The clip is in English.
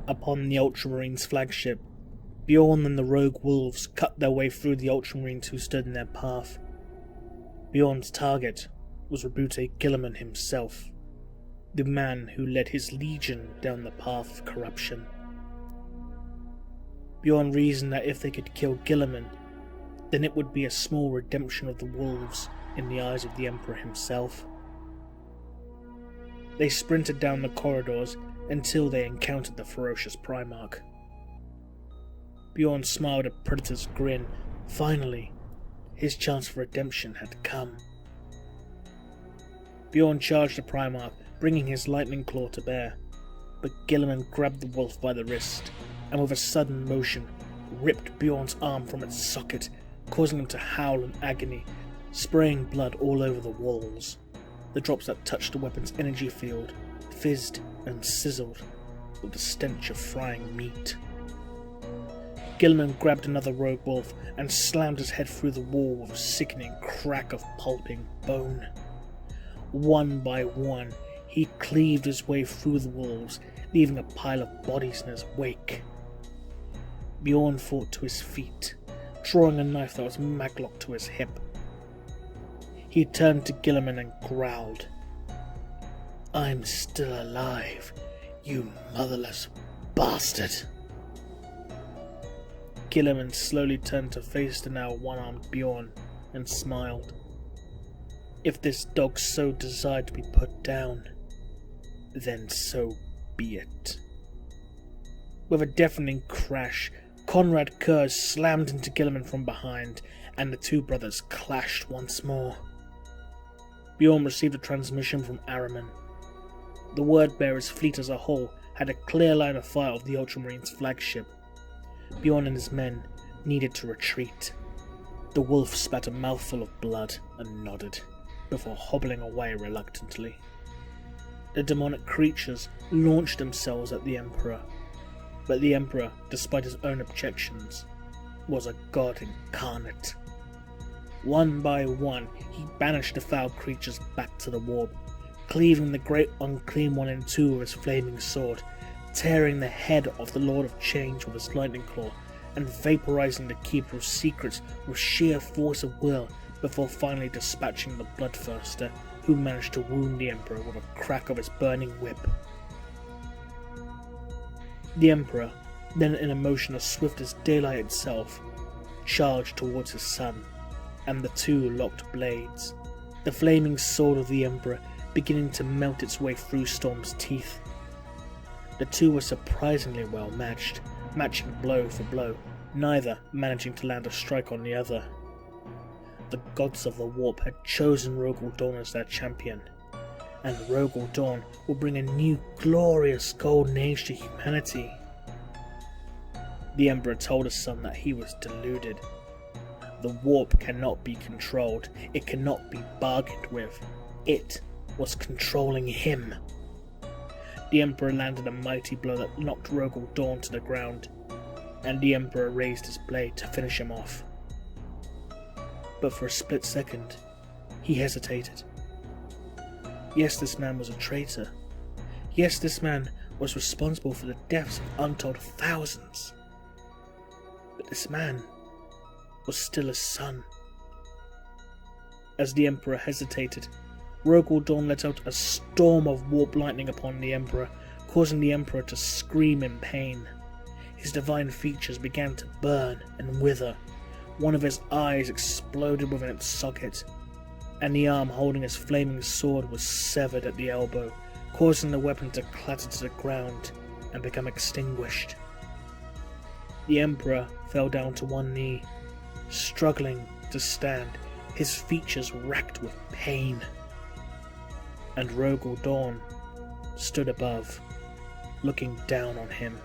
Upon the Ultramarines' flagship, Bjorn and the rogue wolves cut their way through the Ultramarines who stood in their path. Bjorn's target was Roboute Guilliman himself, the man who led his legion down the path of corruption. Bjorn reasoned that if they could kill Guilliman, then it would be a small redemption of the wolves in the eyes of the Emperor himself. They sprinted down the corridors until they encountered the ferocious Primarch. Bjorn smiled a predator's grin. Finally, his chance for redemption had come. Bjorn charged the Primarch, bringing his lightning claw to bear, but Guilliman grabbed the wolf by the wrist, and with a sudden motion, ripped Bjorn's arm from its socket, causing him to howl in agony, spraying blood all over the walls. The drops that touched the weapon's energy field fizzed and sizzled with the stench of frying meat. Guilliman grabbed another rogue wolf and slammed his head through the wall with a sickening crack of pulping bone. One by one, he cleaved his way through the wolves, leaving a pile of bodies in his wake. Bjorn fought to his feet, drawing a knife that was maglocked to his hip. He turned to Guilliman and growled, "I'm still alive, you motherless bastard." Guilliman slowly turned to face the now one-armed Bjorn and smiled. If this dog so desired to be put down, then so be it. With a deafening crash, Conrad Kurz slammed into Guilliman from behind, and the two brothers clashed once more. Bjorn received a transmission from Ahriman. The Word-Bearer's fleet as a whole had a clear line of fire of the Ultramarines' flagship. Bjorn and his men needed to retreat. The wolf spat a mouthful of blood and nodded, before hobbling away reluctantly. The demonic creatures launched themselves at the Emperor, but the Emperor, despite his own objections, was a god incarnate. One by one, he banished the foul creatures back to the warp, cleaving the great unclean one in two with his flaming sword, tearing the head off the Lord of Change with his lightning claw, and vaporizing the Keeper of Secrets with sheer force of will, before finally dispatching the Bloodthirster, who managed to wound the Emperor with a crack of his burning whip. The Emperor, then in a motion as swift as daylight itself, charged towards his son, and the two locked blades, the flaming sword of the Emperor beginning to melt its way through Storm's teeth. The two were surprisingly well matched, matching blow for blow, neither managing to land a strike on the other. The gods of the warp had chosen Rogal Dawn as their champion, and Rogal Dawn will bring a new glorious golden age to humanity. The Emperor told his son that he was deluded. The warp cannot be controlled, it cannot be bargained with. It was controlling him. The Emperor landed a mighty blow that knocked Rogal Dawn to the ground, and the Emperor raised his blade to finish him off. But for a split second, he hesitated. Yes, this man was a traitor. Yes, this man was responsible for the deaths of untold thousands. But this man was still his son. As the Emperor hesitated, Rogal Dawn let out a storm of warp lightning upon the Emperor, causing the Emperor to scream in pain. His divine features began to burn and wither. One of his eyes exploded within its socket, and the arm holding his flaming sword was severed at the elbow, causing the weapon to clatter to the ground and become extinguished. The Emperor fell down to one knee, struggling to stand, his features racked with pain. And Rogal Dawn stood above, looking down on him.